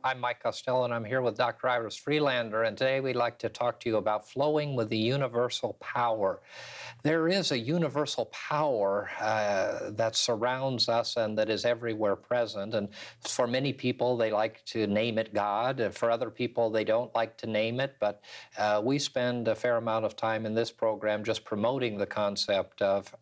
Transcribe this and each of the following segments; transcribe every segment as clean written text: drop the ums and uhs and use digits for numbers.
I'm Mike Costello, and I'm here with Dr. Iris Freelander, and today we'd like to talk to you about flowing with the universal power. There is a universal power that surrounds us and that is everywhere present, and for many people, they like to name it God. For other people, they don't like to name it, but we spend a fair amount of time in this program just promoting the concept of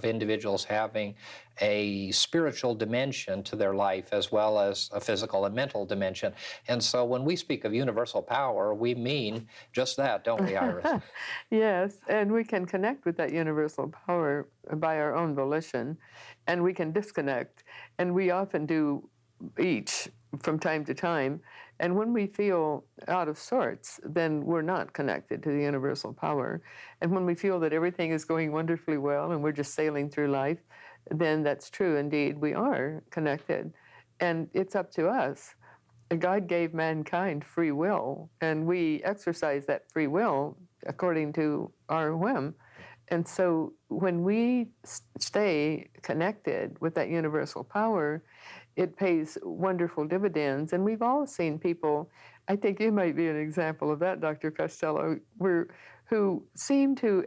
individuals having a spiritual dimension to their life as well as a physical and mental dimension. And so when we speak of universal power, we mean just that, don't we, Iris? Yes, and we can connect with that universal power by our own volition, and we can disconnect. And we often do each from time to time. And when we feel out of sorts, then we're not connected to the universal power. And when we feel that everything is going wonderfully well and we're just sailing through life, then that's true indeed. We are connected. And it's up to us. God gave mankind free will, and we exercise that free will according to our whim. And so when we stay connected with that universal power, it pays wonderful dividends. And we've all seen people, I think you might be an example of that, Dr. Costello, who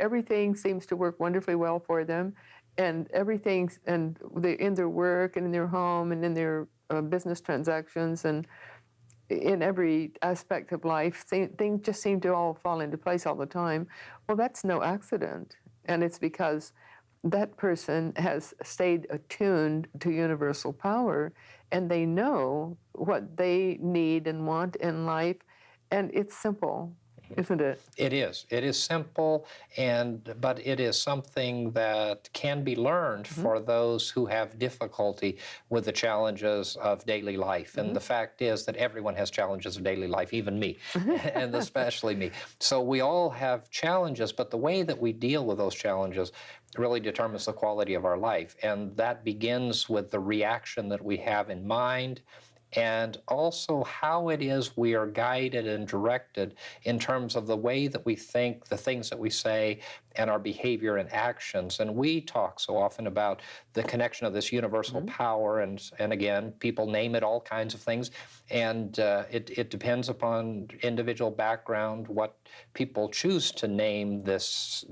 everything seems to work wonderfully well for them, and in their work and in their home and in their business transactions and in every aspect of life, things just seem to all fall into place all the time. Well, that's no accident. And it's because that person has stayed attuned to universal power, and they know what they need and want in life. And it's simple, isn't it? It is. It is simple, but it is something that can be learned for those who have difficulty with the challenges of daily life. And the fact is that everyone has challenges of daily life, even me, and especially me. So we all have challenges, but the way that we deal with those challenges really determines the quality of our life. And that begins with the reaction that we have in mind, and also how it is we are guided and directed in terms of the way that we think, the things that we say, and our behavior and actions. And we talk so often about the connection of this universal power, and again, people name it all kinds of things, and it depends upon individual background what people choose to name this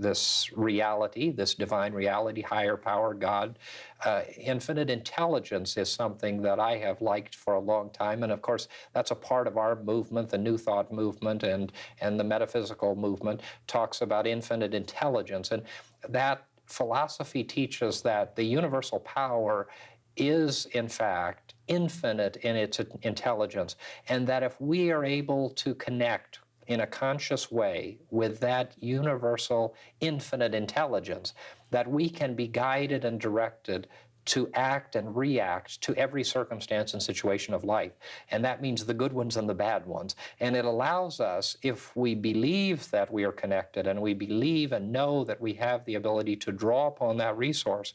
reality, this divine reality, higher power, God. Infinite intelligence is something that I have liked for a long time, and of course that's a part of our movement. The New Thought movement and the metaphysical movement talks about infinite intelligence, and that philosophy teaches that the universal power is in fact infinite in its intelligence, and that if we are able to connect in a conscious way with that universal infinite intelligence, that we can be guided and directed to act and react to every circumstance and situation of life. And that means the good ones and the bad ones. And it allows us, if we believe that we are connected and we believe and know that we have the ability to draw upon that resource,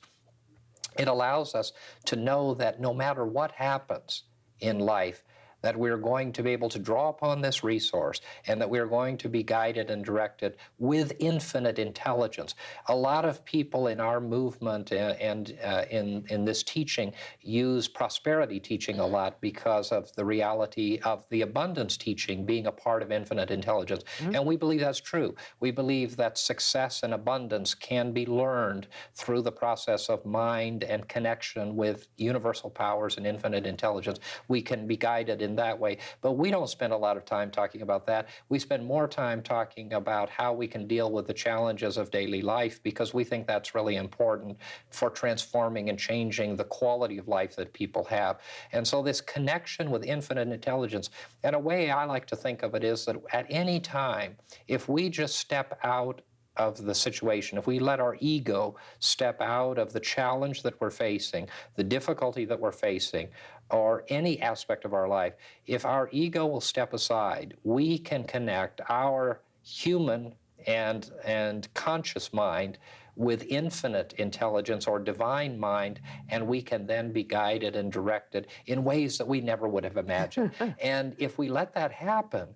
it allows us to know that no matter what happens in life, that we're going to be able to draw upon this resource, and that we're going to be guided and directed with infinite intelligence. A lot of people in our movement and in this teaching use prosperity teaching a lot because of the reality of the abundance teaching being a part of infinite intelligence. And we believe that's true. We believe that success and abundance can be learned through the process of mind and connection with universal powers and infinite intelligence. We can be guided in that way, but we don't spend a lot of time talking about that. We spend more time talking about how we can deal with the challenges of daily life, because we think that's really important for transforming and changing the quality of life that people have. And so this connection with infinite intelligence, and a way I like to think of it is that at any time, if we just step out of the situation, if we let our ego step out of the challenge that we're facing, the difficulty that we're facing, or any aspect of our life, if our ego will step aside, we can connect our human and conscious mind with infinite intelligence or divine mind, and we can then be guided and directed in ways that we never would have imagined. And if we let that happen,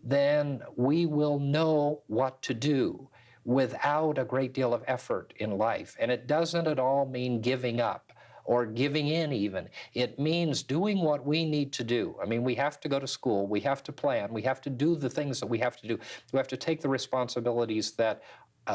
then we will know what to do without a great deal of effort in life. And it doesn't at all mean giving up or giving in even. It means doing what we need to do. I mean, we have to go to school, we have to plan, we have to do the things that we have to do. We have to take the responsibilities that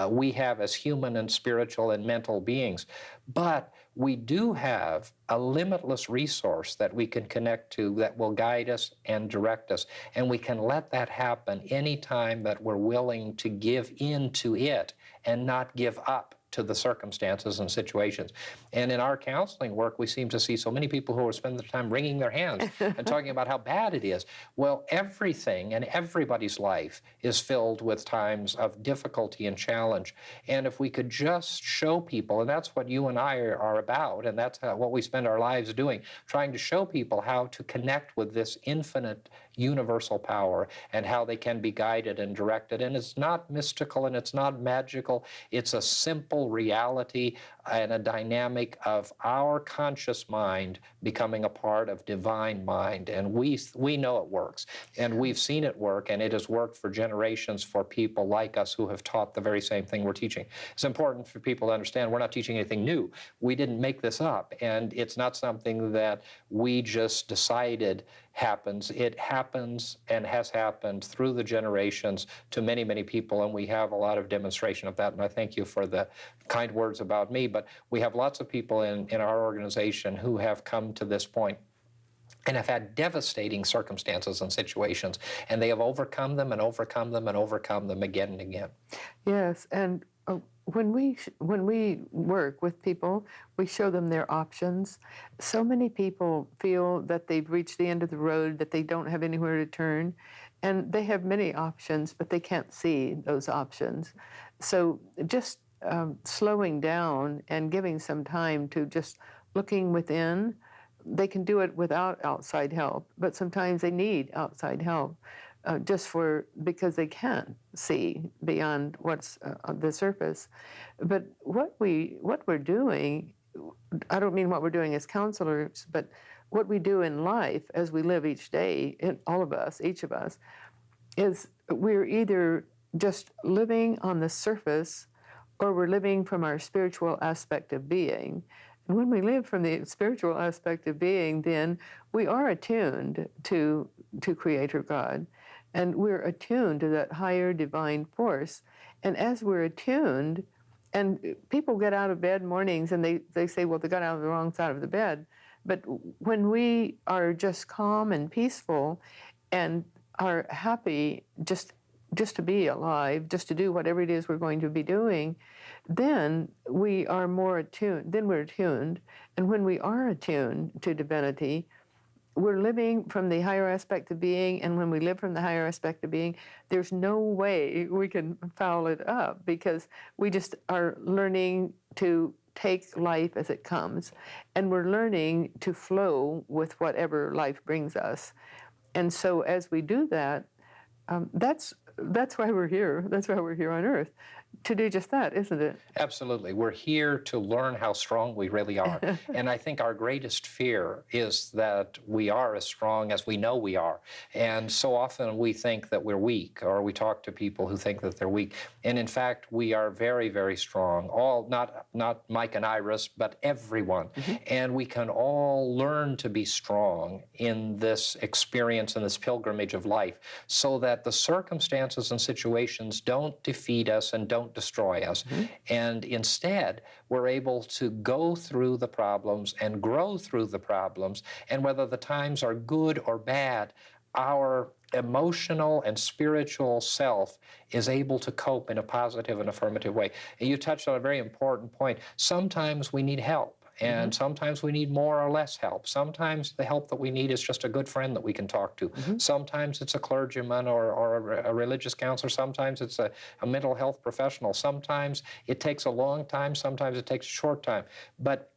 we have as human and spiritual and mental beings. But we do have a limitless resource that we can connect to that will guide us and direct us. And we can let that happen anytime that we're willing to give in to it and not give up to the circumstances and situations. And in our counseling work, we seem to see so many people who are spending their time wringing their hands and talking about how bad it is. Well, everything and everybody's life is filled with times of difficulty and challenge. And if we could just show people, and that's what you and I are about, and that's what we spend our lives doing, trying to show people how to connect with this infinite universal power and how they can be guided and directed. And it's not mystical and it's not magical. It's a simple reality and a dynamic of our conscious mind becoming a part of divine mind. And we know it works. And we've seen it work, and it has worked for generations for people like us who have taught the very same thing we're teaching. It's important for people to understand we're not teaching anything new. We didn't make this up, and it's not something that we just decided happens. It happens and has happened through the generations to many, many people, and we have a lot of demonstration of that. And I thank you for the kind words about me, but we have lots of people in our organization who have come to this point and have had devastating circumstances and situations, and they have overcome them and overcome them and overcome them again and again. Yes, and when we work with people, we show them their options. So many people feel that they've reached the end of the road, that they don't have anywhere to turn, and they have many options, but they can't see those options. So just slowing down and giving some time to just looking within. They can do it without outside help, but sometimes they need outside help. Because they can't see beyond what's on the surface. But what we're doing, I don't mean what we're doing as counselors, but what we do in life as we live each day, all of us, each of us, is we're either just living on the surface or we're living from our spiritual aspect of being. And when we live from the spiritual aspect of being, then we are attuned to Creator God. And we're attuned to that higher divine force. And as we're attuned, and people get out of bed mornings and they say, well, they got out of the wrong side of the bed. But when we are just calm and peaceful and are happy just to be alive, just to do whatever it is we're going to be doing, then we are more attuned. Then we're attuned. And when we are attuned to divinity, we're living from the higher aspect of being, and when we live from the higher aspect of being, there's no way we can foul it up, because we just are learning to take life as it comes, and we're learning to flow with whatever life brings us. And so as we do that, that's why we're here. That's why we're here on Earth, to do just that, isn't it? Absolutely. We're here to learn how strong we really are. And I think our greatest fear is that we are as strong as we know we are. And so often we think that we're weak, or we talk to people who think that they're weak. And in fact, we are very, very strong. All, not Mike and Iris, but everyone. Mm-hmm. And we can all learn to be strong in this experience, in this pilgrimage of life, so that the circumstances and situations don't defeat us and don't destroy us. Mm-hmm. And instead, we're able to go through the problems and grow through the problems. And whether the times are good or bad, our emotional and spiritual self is able to cope in a positive and affirmative way. And you touched on a very important point. Sometimes we need help. And sometimes we need more or less help. Sometimes the help that we need is just a good friend that we can talk to. Mm-hmm. Sometimes it's a clergyman or a religious counselor. Sometimes it's a mental health professional. Sometimes it takes a long time. Sometimes it takes a short time. But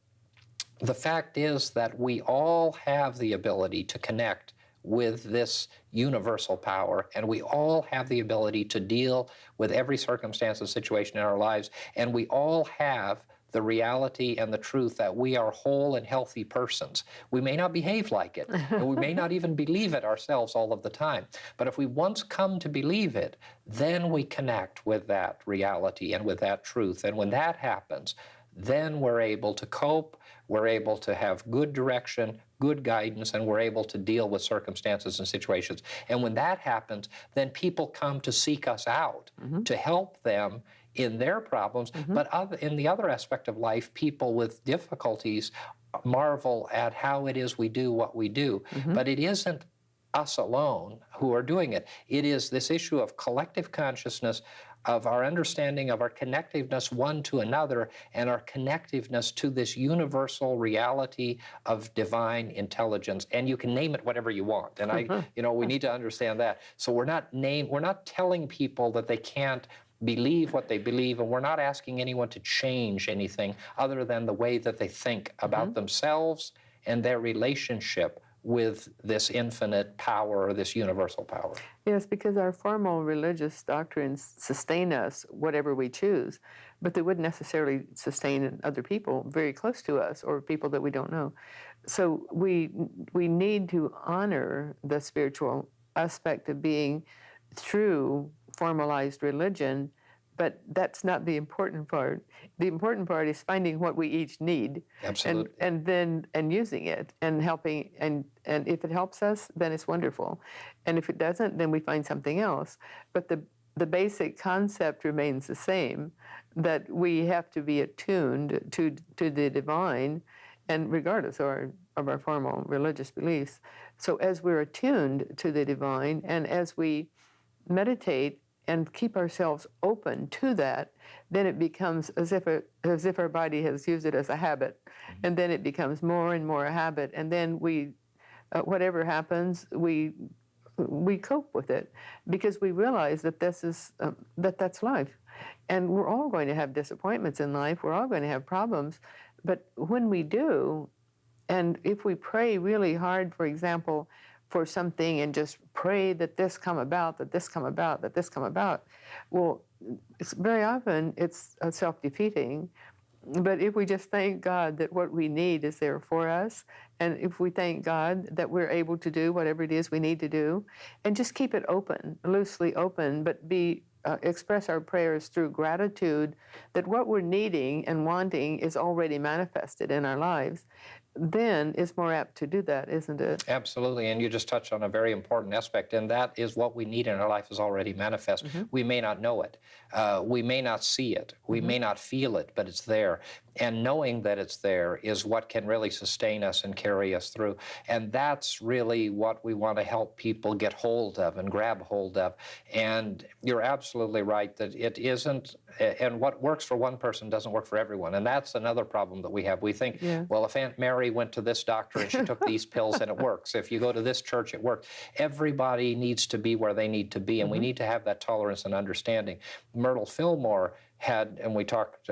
the fact is that we all have the ability to connect with this universal power, and we all have the ability to deal with every circumstance and situation in our lives, and we all have the reality and the truth that we are whole and healthy persons. We may not behave like it, and we may not even believe it ourselves all of the time. But if we once come to believe it, then we connect with that reality and with that truth. And when that happens, then we're able to cope, we're able to have good direction, good guidance, and we're able to deal with circumstances and situations. And when that happens, then people come to seek us out to help them in their problems. But in the other aspect of life, people with difficulties marvel at how it is we do what we do. But it isn't us alone who are doing it. It is this issue of collective consciousness, of our understanding of our connectiveness one to another, and our connectiveness to this universal reality of divine intelligence. And you can name it whatever you want. And we need to understand that. So we're not telling people that they can't believe what they believe, and we're not asking anyone to change anything other than the way that they think about themselves and their relationship with this infinite power, or this universal power. Yes, because our formal religious doctrines sustain us, whatever we choose, but they wouldn't necessarily sustain other people very close to us or people that we don't know. So we need to honor the spiritual aspect of being through formalized religion, but that's not the important part. The important part is finding what we each need. Absolutely. and using it and helping, and if it helps us, then it's wonderful. And if it doesn't, then we find something else. But the basic concept remains the same, that we have to be attuned to the divine, and regardless of our formal religious beliefs. So as we're attuned to the divine, and as we meditate and keep ourselves open to that, then it becomes as if our body has used it as a habit, and then it becomes more and more a habit, and then we, whatever happens, we cope with it, because we realize that that's life, and we're all going to have disappointments in life. We're all going to have problems, but when we do, and if we pray really hard, for example, for something, and just pray that this come about, that this come about, that this come about, well, very often it's self-defeating. But if we just thank God that what we need is there for us, and if we thank God that we're able to do whatever it is we need to do, and just keep it open, loosely open, but express our prayers through gratitude that what we're needing and wanting is already manifested in our lives, then it's more apt to do that, isn't it? Absolutely, and you just touched on a very important aspect, and that is what we need in our life is already manifest. We may not know it, we may not see it, we may not feel it, but it's there. And knowing that it's there is what can really sustain us and carry us through. And that's really what we want to help people get hold of and grab hold of. And you're absolutely right that it isn't, and what works for one person doesn't work for everyone. And that's another problem that we have. We think, well, if Aunt Mary went to this doctor and she took these pills and it works. If you go to this church, it works. Everybody needs to be where they need to be, and we need to have that tolerance and understanding. Myrtle Fillmore had, and we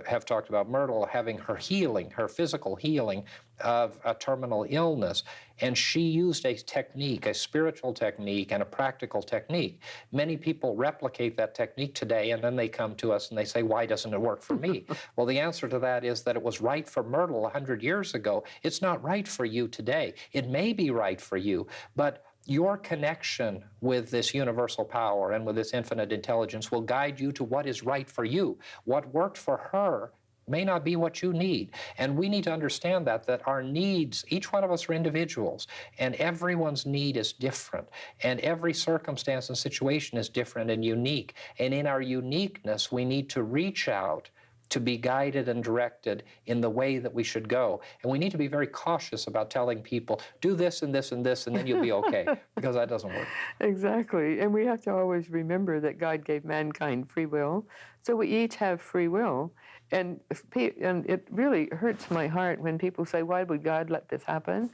have talked about Myrtle having her healing, her physical healing of a terminal illness, and she used a technique, a spiritual technique and a practical technique. Many people replicate that technique today, and then they come to us and they say, why doesn't it work for me? Well, the answer to that is that it was right for Myrtle 100 years ago. It's not right for you today. It may be right for you, but your connection with this universal power and with this infinite intelligence will guide you to what is right for you. What worked for her may not be what you need. And we need to understand that our needs, each one of us are individuals, and everyone's need is different. And every circumstance and situation is different and unique. And in our uniqueness, we need to reach out to be guided and directed in the way that we should go. And we need to be very cautious about telling people, do this and this and this, and then you'll be okay, because that doesn't work. Exactly. And we have to always remember that God gave mankind free will, so we each have free will. And it really hurts my heart when people say, why would God let this happen?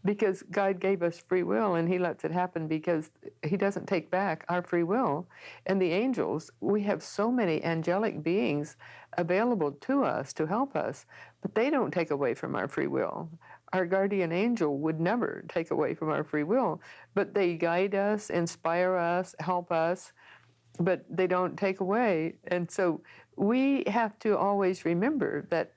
Because God gave us free will, and he lets it happen because he doesn't take back our free will. And the angels, we have so many angelic beings available to us to help us, but they don't take away from our free will. Our guardian angel would never take away from our free will, but they guide us, inspire us, help us, but they don't take away. And so we have to always remember that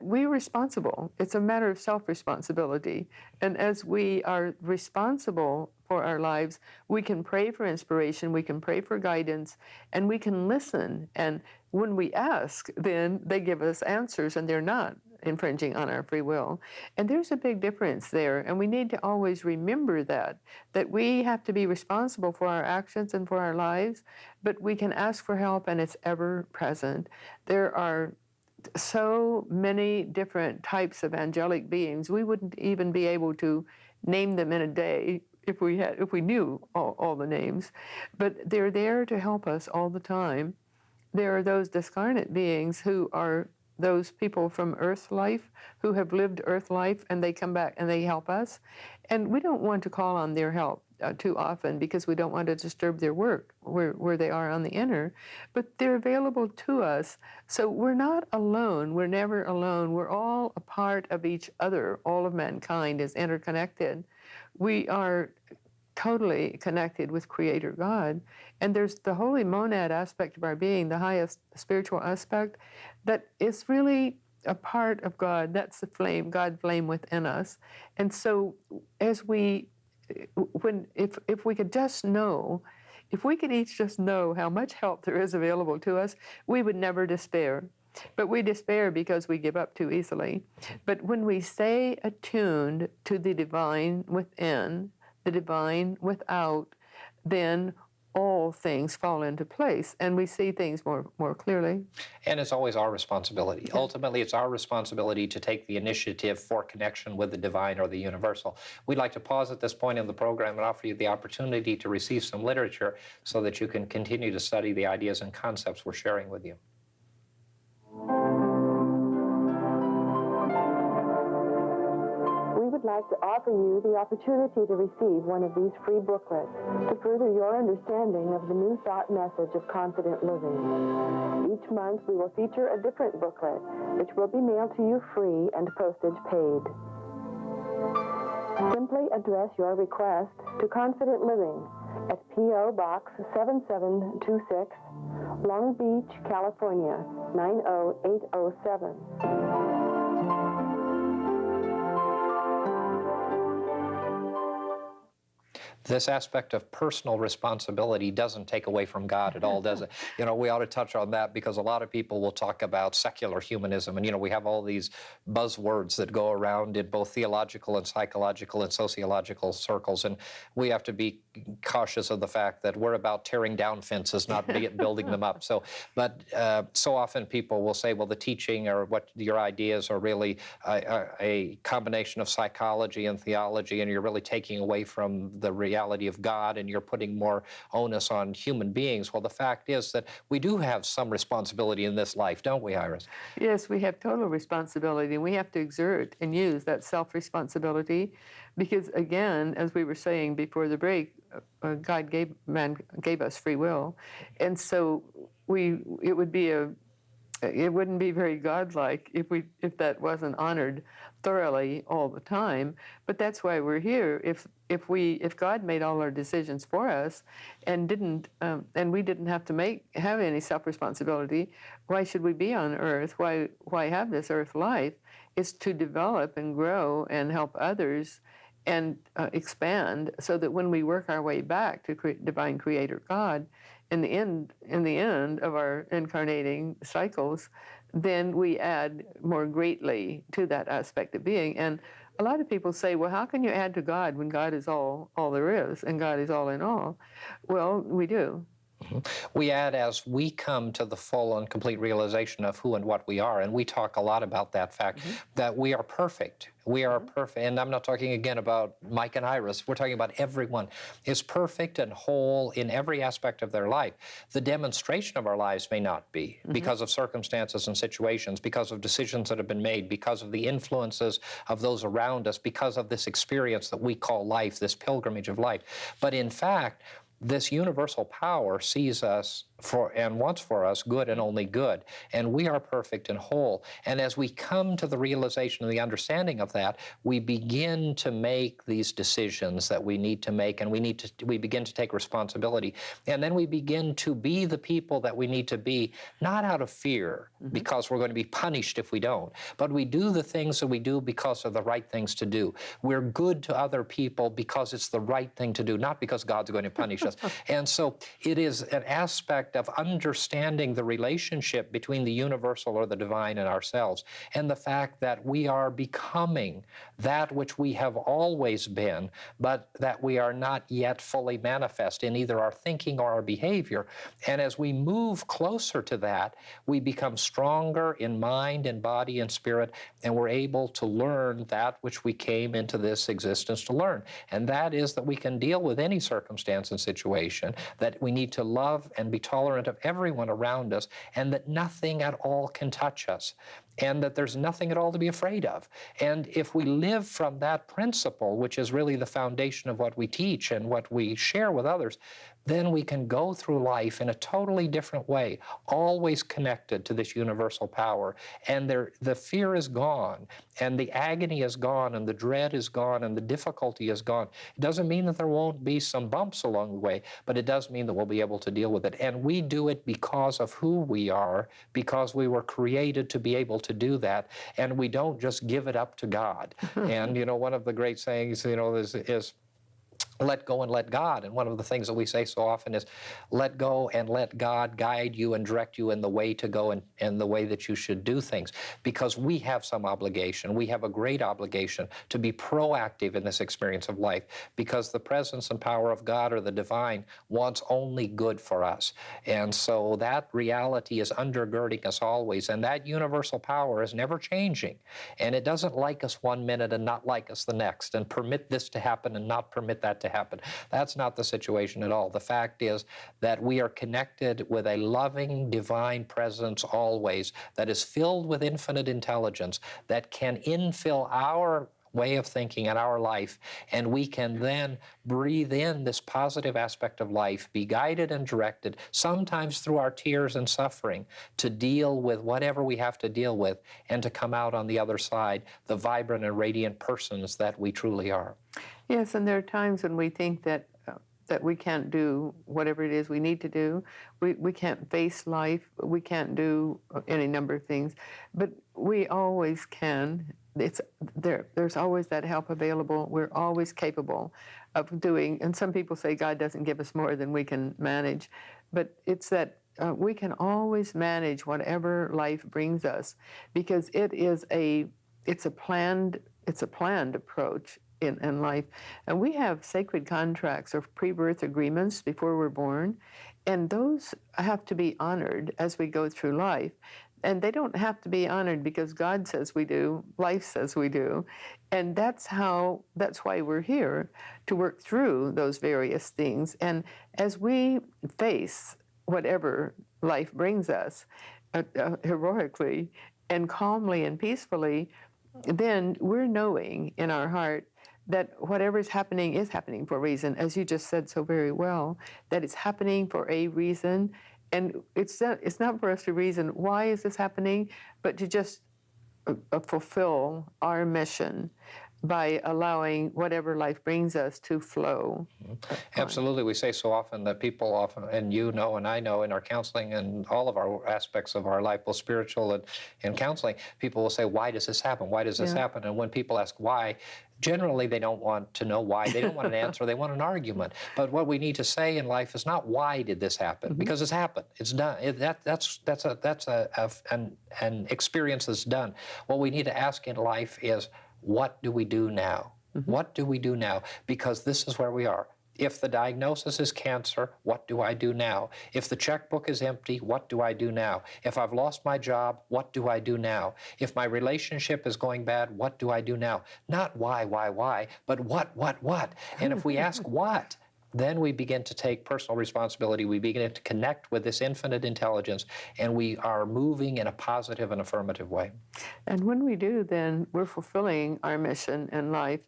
we're responsible. It's a matter of self-responsibility. And as we are responsible for our lives. We can pray for inspiration, we can pray for guidance, and we can listen. And when we ask, then they give us answers, and they're not infringing on our free will. And there's a big difference there, and we need to always remember that we have to be responsible for our actions and for our lives, but we can ask for help, and it's ever present. There are so many different types of angelic beings. We wouldn't even be able to name them in a day if we knew all the names, but they're there to help us all the time. There are those discarnate beings who are those people from Earth life who have lived Earth life, and they come back and they help us. And we don't want to call on their help too often, because we don't want to disturb their work where they are on the inner. But they're available to us. So we're not alone. We're never alone. We're all a part of each other. All of mankind is interconnected. We are totally connected with Creator God. And there's the holy monad aspect of our being, the highest spiritual aspect, that is really a part of God. That's the flame, God flame within us. And so as if we could just know, if we could each just know how much help there is available to us, we would never despair. But we despair because we give up too easily. But when we stay attuned to the divine within, the divine without, then all things fall into place, and we see things more clearly. And it's always our responsibility. Yeah. Ultimately, it's our responsibility to take the initiative for connection with the divine or the universal. We'd like to pause at this point in the program and offer you the opportunity to receive some literature so that you can continue to study the ideas and concepts we're sharing with you. We would like to offer you the opportunity to receive one of these free booklets to further your understanding of the new thought message of confident living. Each month we will feature a different booklet, which will be mailed to you free and postage paid. Simply address your request to Confident Living at P.O. Box 7726, Long Beach, California, 90807. This aspect of personal responsibility doesn't take away from God at all, does it? You know, we ought to touch on that, because a lot of people will talk about secular humanism. And, you know, we have all these buzzwords that go around in both theological and psychological and sociological circles. And we have to be cautious of the fact that we're about tearing down fences, not building them up. So often people will say, well, the teaching or what your ideas are really a combination of psychology and theology, and you're really taking away from the reality of God, and you're putting more onus on human beings. Well, the fact is that we do have some responsibility in this life, don't we, Iris? Yes, we have total responsibility, and we have to exert and use that self-responsibility, because, again, as we were saying before the break, God gave us free will, and so it wouldn't be very godlike if that wasn't honored thoroughly all the time. But that's why we're here. If God made all our decisions for us and we didn't have to have any self-responsibility, why should we be on earth? Why have this earth life? It's to develop and grow and help others and expand, so that when we work our way back to divine Creator God, in the end of our incarnating cycles, then we add more greatly to that aspect of being. And a lot of people say, well, how can you add to God when God is all there is, and God is all in all? Well, we do. Mm-hmm. We add as we come to the full and complete realization of who and what we are. And we talk a lot about that fact, mm-hmm. that we are perfect. We are perfect. And I'm not talking again about Mike and Iris. We're talking about everyone is perfect and whole in every aspect of their life. The demonstration of our lives may not be, mm-hmm. because of circumstances and situations, because of decisions that have been made, because of the influences of those around us, because of this experience that we call life, this pilgrimage of life. But in fact, this universal power sees us and wants for us good and only good, and we are perfect and whole. And as we come to the realization and the understanding of that, we begin to make these decisions that we need to make, and we begin to take responsibility, and then we begin to be the people that we need to be, not out of fear because we're going to be punished if we don't, but we do the things that we do because of the right things to do. We're good to other people because it's the right thing to do, not because God's going to punish us. And so it is an aspect of understanding the relationship between the universal or the divine and ourselves, and the fact that we are becoming that which we have always been, but that we are not yet fully manifest in either our thinking or our behavior. And as we move closer to that, we become stronger in mind and body and spirit, and we're able to learn that which we came into this existence to learn. And that is that we can deal with any circumstance and situation, that we need to love and be tolerant of everyone around us, and that nothing at all can touch us, and that there's nothing at all to be afraid of. And if we live from that principle, which is really the foundation of what we teach and what we share with others, then we can go through life in a totally different way, always connected to this universal power. And the fear is gone, and the agony is gone, and the dread is gone, and the difficulty is gone. It doesn't mean that there won't be some bumps along the way, but it does mean that we'll be able to deal with it. And we do it because of who we are, because we were created to be able to do that, and we don't just give it up to God. And, one of the great sayings, is let go and let God. And one of the things that we say so often is, let go and let God guide you and direct you in the way to go and the way that you should do things. Because we have some obligation. We have a great obligation to be proactive in this experience of life, because the presence and power of God or the divine wants only good for us. And so that reality is undergirding us always. And that universal power is never changing. And it doesn't like us one minute and not like us the next, and permit this to happen and not permit that to happen. That's not the situation at all. The fact is that we are connected with a loving divine presence always, that is filled with infinite intelligence, that can infill our way of thinking and our life, and we can then breathe in this positive aspect of life, be guided and directed, sometimes through our tears and suffering, to deal with whatever we have to deal with, and to come out on the other side the vibrant and radiant persons that we truly are. Yes, and there are times when we think that we can't do whatever it is we need to do. We can't face life. We can't do any number of things, but we always can. There's always that help available. We're always capable of doing. And some people say God doesn't give us more than we can manage, but it's that we can always manage whatever life brings us, because it's a planned approach in life. And we have sacred contracts or pre-birth agreements before we're born, and those have to be honored as we go through life. And they don't have to be honored because God says we do, life says we do. And that's why we're here, to work through those various things. And as we face whatever life brings us, heroically and calmly and peacefully, then we're knowing in our heart that whatever is happening for a reason, as you just said so very well, that it's happening for a reason. And it's not for us to reason, why is this happening, but to just fulfill our mission by allowing whatever life brings us to flow. Absolutely. We say so often that people often, and you know and I know in our counseling and all of our aspects of our life, both spiritual and counseling, people will say, why does this happen? Why does this happen? And when people ask why, generally they don't want to know why. They don't want an answer. They want an argument. But what we need to say in life is not why did this happen, because it's happened. It's done. That's an experience that's done. What we need to ask in life is, what do we do now? What do we do now? Because this is where we are. If the diagnosis is cancer, what do I do now? If the checkbook is empty, what do I do now? If I've lost my job, what do I do now? If my relationship is going bad, what do I do now? Not why, but what? And if we ask what, then we begin to take personal responsibility. We begin to connect with this infinite intelligence, and we are moving in a positive and affirmative way. And when we do, then we're fulfilling our mission in life.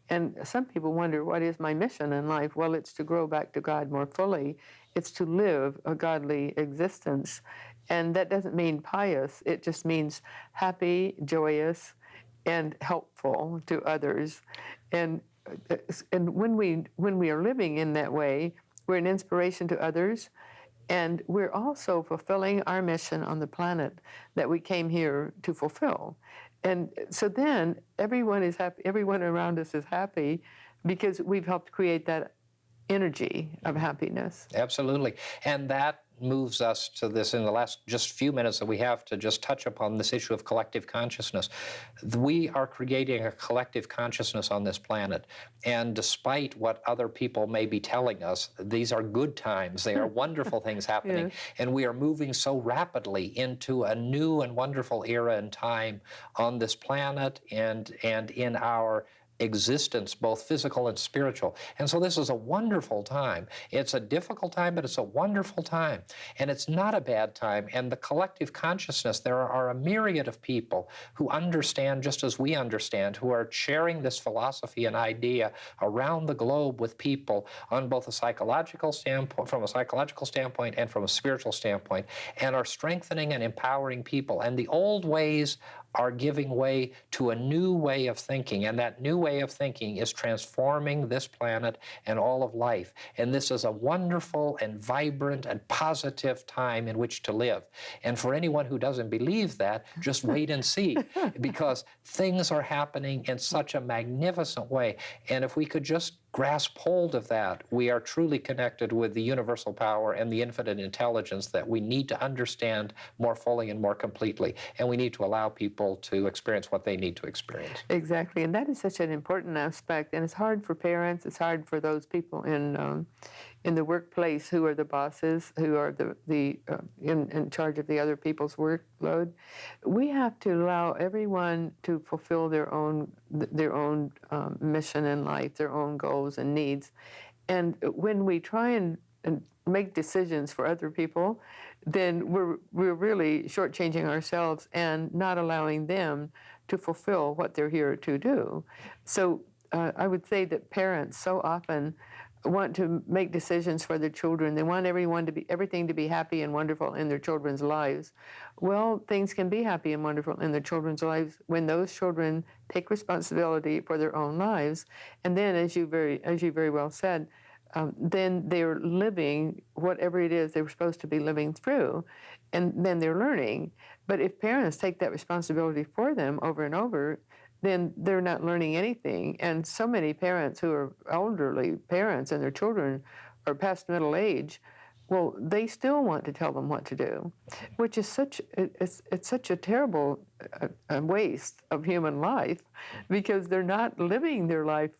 And some people wonder, what is my mission in life? Well, it's to grow back to God more fully It's to live a godly existence. And that doesn't mean pious. It just means happy, joyous, and helpful to others. And when we are living in that way, we're an inspiration to others, and we're also fulfilling our mission on the planet that we came here to fulfill. And so then everyone is happy, everyone around us is happy because we've helped create that energy of happiness. Absolutely. And that moves us to this in the last just few minutes that we have to just touch upon this issue of collective consciousness. We are creating a collective consciousness on this planet. And despite what other people may be telling us, these are good times. They are wonderful things happening. Yes. And we are moving so rapidly into a new and wonderful era and time on this planet and in our existence, both physical and spiritual. And so this is a wonderful time. It's a difficult time, but it's a wonderful time. And it's not a bad time. And the collective consciousness, there are a myriad of people who understand just as we understand, who are sharing this philosophy and idea around the globe with people on both a psychological standpoint, from a psychological standpoint and from a spiritual standpoint, and are strengthening and empowering people. And the old ways are giving way to a new way of thinking, and that new way of thinking is transforming this planet and all of life. And this is a wonderful and vibrant and positive time in which to live. And for anyone who doesn't believe that, just wait and see, because things are happening in such a magnificent way. And if we could just grasp hold of that, we are truly connected with the universal power and the infinite intelligence that we need to understand more fully and more completely. And we need to allow people to experience what they need to experience. Exactly, and that is such an important aspect, and it's hard for parents, it's hard for those people in the workplace who are the bosses, who are in charge of the other people's workload. We have to allow everyone to fulfill their own mission in life, their own goals and needs. And when we try and make decisions for other people, then we're really shortchanging ourselves and not allowing them to fulfill what they're here to do. So I would say that parents so often want to make decisions for their children. They want everything to be happy and wonderful in their children's lives. Well, things can be happy and wonderful in their children's lives when those children take responsibility for their own lives. And then, as you very well said, then they're living whatever it is they were supposed to be living through, and then they're learning. But if parents take that responsibility for them over and over, then they're not learning anything. And so many parents who are elderly parents and their children are past middle age, well, they still want to tell them what to do, which is such a terrible waste of human life, because they're not living their life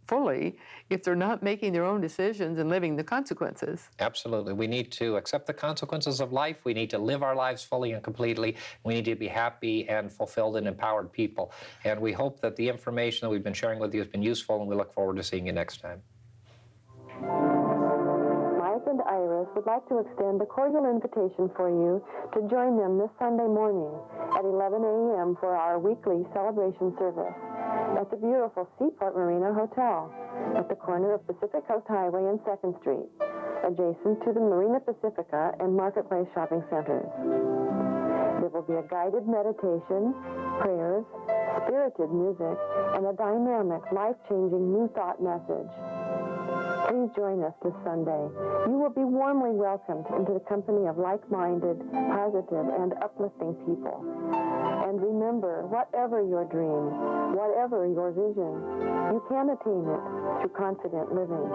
fully if they're not making their own decisions and living the consequences. Absolutely. We need to accept the consequences of life. We need to live our lives fully and completely. We need to be happy and fulfilled and empowered people. And we hope that the information that we've been sharing with you has been useful, and we look forward to seeing you next time. Mike and Iris would like to extend a cordial invitation for you to join them this Sunday morning at 11 a.m. for our weekly celebration service at the beautiful Seaport Marina Hotel at the corner of Pacific Coast Highway and 2nd Street, adjacent to the Marina Pacifica and Marketplace shopping centers. There will be a guided meditation, prayers, spirited music, and a dynamic, life-changing New Thought message. Please join us this Sunday. You will be warmly welcomed into the company of like-minded, positive, and uplifting people. And remember, whatever your dream, whatever your vision, you can attain it through confident living.